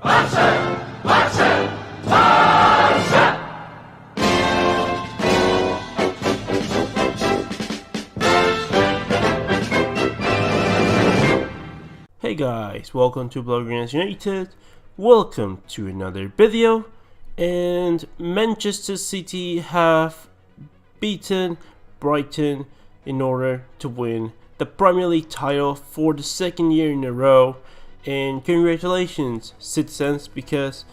Hey guys, welcome to Bloggers United. Welcome to another video. And Manchester City have beaten Brighton in order to win the Premier League title for the second year in a row. And congratulations, citizens, because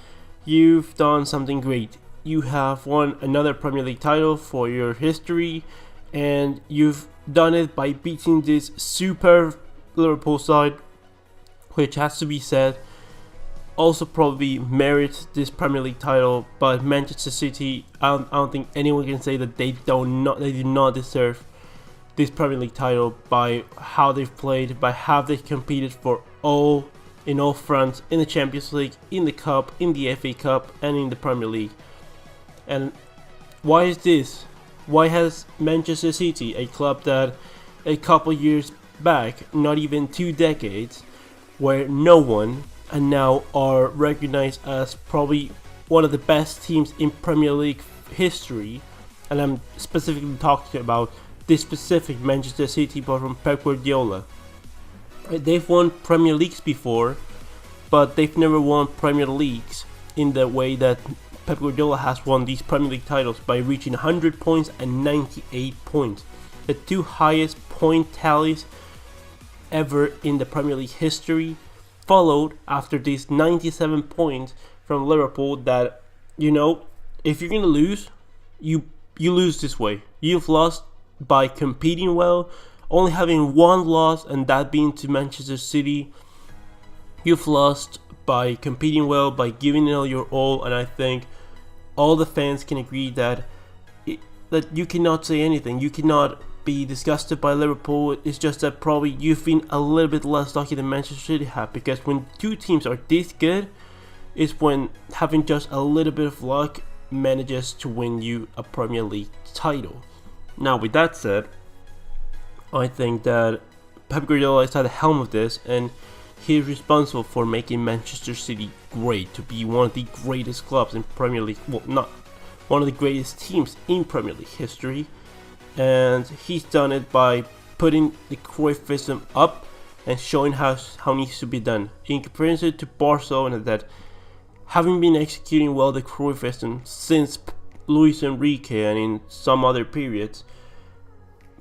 you've done something great. You have won another Premier League title for your history, and you've done it by beating this super Liverpool side, which has to be said also probably merits this Premier League title. But Manchester City, I don't think anyone can say that they do not deserve this Premier League title by how they've played, by how they've competed in all fronts, in the Champions League, in the Cup, in the FA Cup, and in the Premier League. And why is this? Why has Manchester City, a club that a couple years back, not even 2 decades, where no one, and now are recognized as probably one of the best teams in Premier League history, and I'm specifically talking about this specific Manchester City, but from Pep Guardiola. They've won Premier Leagues before, but they've never won Premier Leagues in the way that Pep Guardiola has won these Premier League titles, by reaching 100 points and 98 points, the 2 highest point tallies ever in the Premier League history, followed after these 97 points from Liverpool. That, you know, if you're gonna lose, you lose this way. You've lost by competing well, only having one loss, and that being to Manchester City. You've lost by competing well, by giving it your all, and I think all the fans can agree that you cannot say anything. You cannot be disgusted by Liverpool. It's just that probably you've been a little bit less lucky than Manchester City have, because when 2 teams are this good, it's when having just a little bit of luck manages to win you a Premier League title. Now, with that said, I think that Pep Guardiola is at the helm of this, and he is responsible for making Manchester City great, to be one of the greatest clubs in Premier League, well, not one of the greatest teams in Premier League history. And he's done it by putting the Cruyffism up and showing how it needs to be done. In comparison to Barcelona, that having been executing well the Cruyffism since Luis Enrique and in some other periods,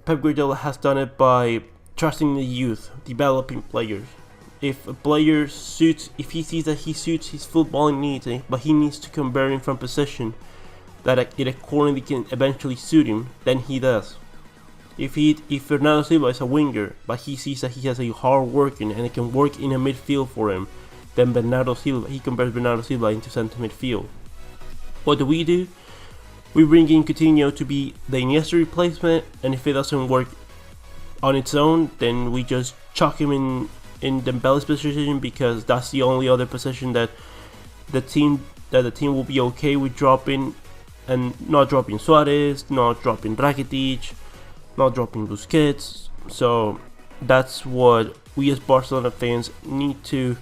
Pep Guardiola has done it by trusting the youth, developing players. If a player if he sees that he suits his footballing needs, but he needs to convert him from position that it accordingly can eventually suit him, then he does. If Bernardo Silva is a winger, but he sees that he has a hard working and it can work in a midfield for him, then he converts Bernardo Silva into centre midfield. What do? We bring in Coutinho to be the Iniesta replacement, and if it doesn't work on its own, then we just chuck him in Dembele's position, because that's the only other position that the team will be okay with dropping. And not dropping Suarez, not dropping Rakitic, not dropping Busquets. So that's what we as Barcelona fans need to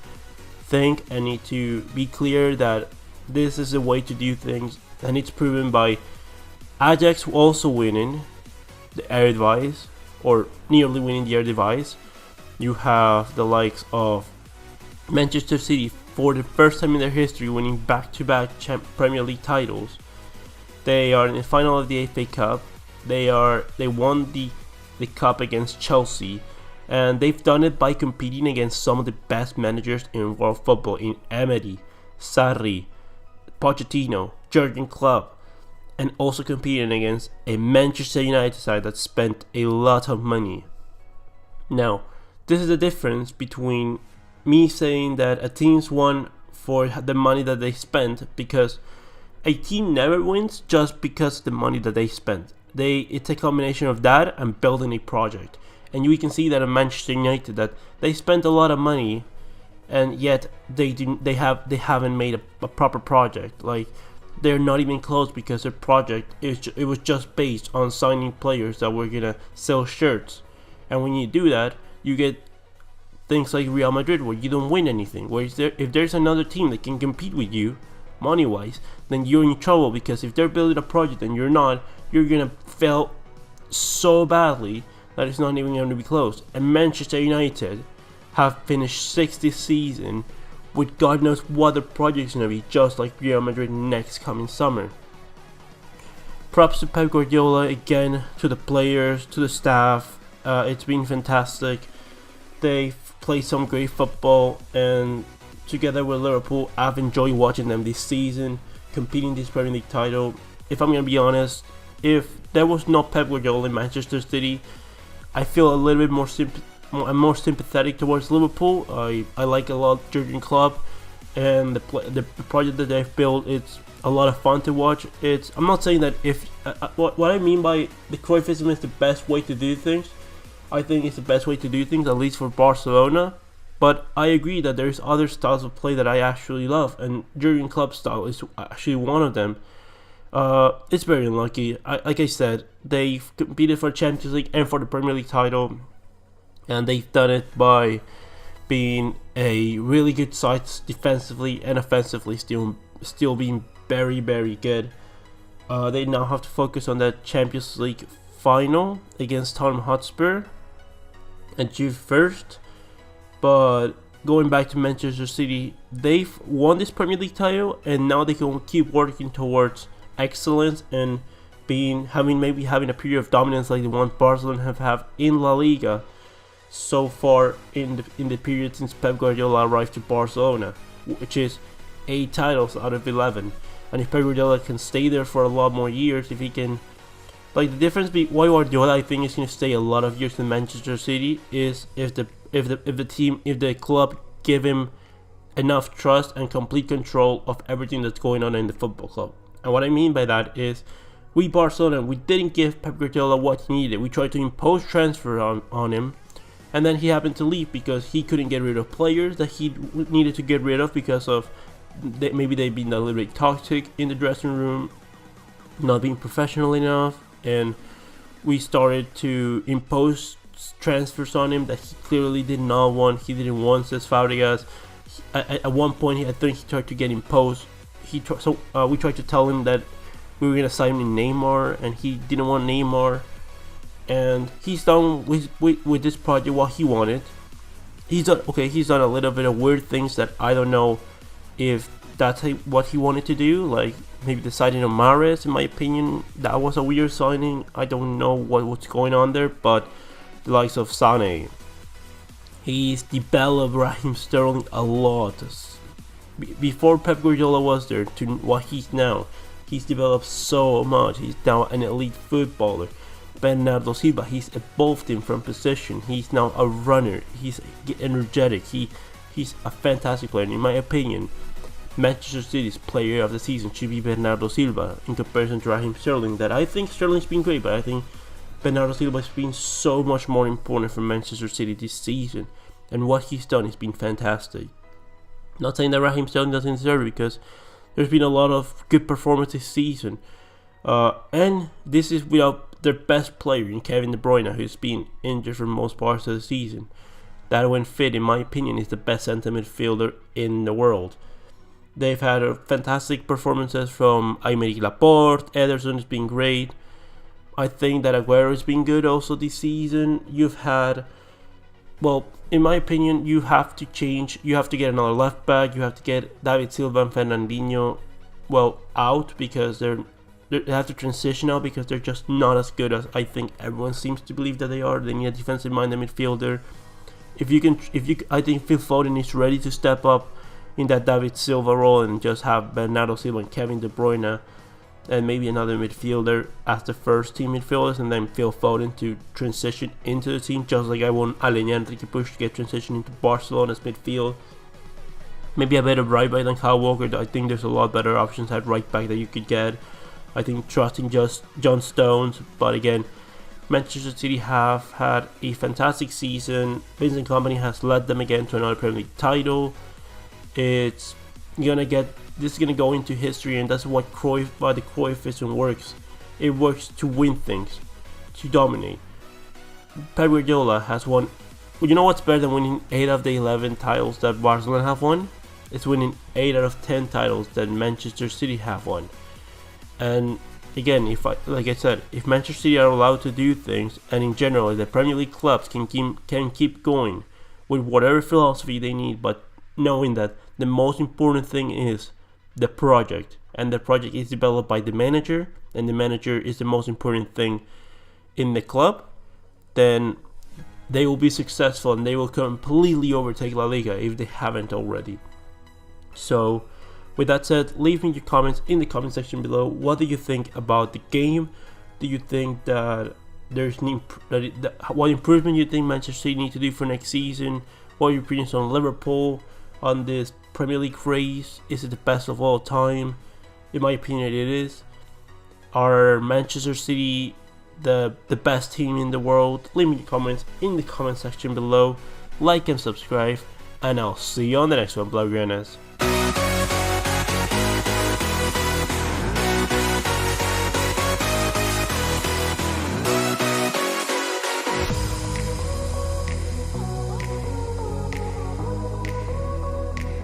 think, and need to be clear that this is the way to do things. And it's proven by Ajax also winning the Eredivisie, or nearly winning the Eredivisie. You have the likes of Manchester City, for the first time in their history, winning back-to-back Premier League titles. They are in the final of the FA Cup. They won the cup against Chelsea, and they've done it by competing against some of the best managers in world football, in Emery, Sarri, Pochettino, Jurgen Klopp, and also competing against a Manchester United side that spent a lot of money. Now, this is the difference between me saying that a team's won for the money that they spent, because a team never wins just because of the money that they spent. It's a combination of that and building a project. And we can see that in Manchester United, that they spent a lot of money, and yet they haven't made a proper project. Like, they're not even close, because their project it was just based on signing players that were gonna sell shirts. And when you do that, you get things like Real Madrid where you don't win anything. Whereas if there's another team that can compete with you money-wise, then you're in trouble, because if they're building a project and you're not, you're gonna fail so badly that it's not even going to be close. And Manchester United have finished 6th this season with God knows what the project's going to be, just like Real Madrid next coming summer. Props to Pep Guardiola again, to the players, to the staff. It's been fantastic. They've played some great football, and together with Liverpool, I've enjoyed watching them this season, competing this Premier League title. If I'm going to be honest, if there was no Pep Guardiola in Manchester City, I feel a little bit more sympathetic towards Liverpool. I like a lot Jurgen Klopp, and the project that they've built. It's a lot of fun to watch. I'm not saying that if what I mean by the Cruyffism is the best way to do things. I think it's the best way to do things, at least for Barcelona. But I agree that there's other styles of play that I actually love, and Jurgen Klopp's style is actually one of them. It's very unlucky. Like I said, they've competed for Champions League and for the Premier League title, and they've done it by being a really good side defensively and offensively, still being very, very good. They now have to focus on that Champions League final against Tottenham Hotspur on June 1st. But going back to Manchester City, they've won this Premier League title, and now they can keep working towards excellence and having a period of dominance like the one Barcelona have had in La Liga so far in the period since Pep Guardiola arrived to Barcelona, which is 8 titles out of 11. And if Pep Guardiola can stay there for a lot more years, if he can, like, the difference why Guardiola I think is going to stay a lot of years in Manchester City is if the club give him enough trust and complete control of everything that's going on in the football club. And what I mean by that is, we Barcelona, we didn't give Pep Guardiola what he needed. We tried to impose transfer on him, and then he happened to leave because he couldn't get rid of players that he needed to get rid of because of maybe they've been a little bit toxic in the dressing room, not being professional enough, and we started to impose transfers on him that he clearly did not want. He didn't want Cesc Fabregas. At one point, I think he tried to get imposed. We tried to tell him that we were gonna sign in Neymar, and he didn't want Neymar. And he's done with this project what he wanted. He's done a little bit of weird things that I don't know if that's what he wanted to do. Like maybe the signing of Mahrez, in my opinion, that was a weird signing. I don't know what's going on there, but the likes of Sané, he's developed Raheem Sterling a lot. Before Pep Guardiola was there to what he's now, he's developed so much. He's now an elite footballer. Bernardo Silva, he's evolved him from position. He's now a runner. He's energetic. He's a fantastic player. In my opinion, Manchester City's player of the season should be Bernardo Silva in comparison to Raheem Sterling. That I think Sterling's been great, but I think Bernardo Silva has been so much more important for Manchester City this season, and what he's done has been fantastic. Not saying that Raheem Sterling doesn't deserve it, because there's been a lot of good performance this season, and this is without their best player in Kevin De Bruyne, who's been injured for most parts of the season. That, when fit, in my opinion, is the best centre midfielder in the world. They've had fantastic performances from Aymeric Laporte. Ederson has been great. I think that Aguero has been good also this season. You've had, well, in my opinion, you have to change. You have to get another left back. You have to get David Silva and Fernandinho, well, out, because they have to transition out because they're just not as good as I think everyone seems to believe that they are. They need a defensive-minded midfielder. I think Phil Foden is ready to step up in that David Silva role and just have Bernardo Silva and Kevin De Bruyne and maybe another midfielder as the first team midfielders, and then Phil Foden to transition into the team, just like I want Alenya Enrique Puig to get transitioned into Barcelona's midfield. Maybe a better right back than Kyle Walker. I think there's a lot better options at right back that you could get. I think trusting just John Stones, but again, Manchester City have had a fantastic season. Vincent Kompany has led them again to another Premier League title. This is gonna go into history, and that's why the Cruyffism works. It works to win things, to dominate. Pep Guardiola has won you know what's better than winning 8 of the 11 titles that Barcelona have won? It's winning 8 out of 10 titles that Manchester City have won. And again, like I said, if Manchester City are allowed to do things, and in general the Premier League clubs can keep going with whatever philosophy they need, but knowing that the most important thing is the project, and the project is developed by the manager, and the manager is the most important thing in the club, then they will be successful and they will completely overtake La Liga if they haven't already. So with that said, leave me your comments in the comment section below. What do you think about the game? Do you think that there's what improvement you think Manchester City need to do for next season? What are your opinions on Liverpool, on this Premier League race? Is it the best of all time? In my opinion, it is. Are Manchester City the best team in the world? Leave me your comments in the comment section below. Like and subscribe, and I'll see you on the next one, Blaugranas.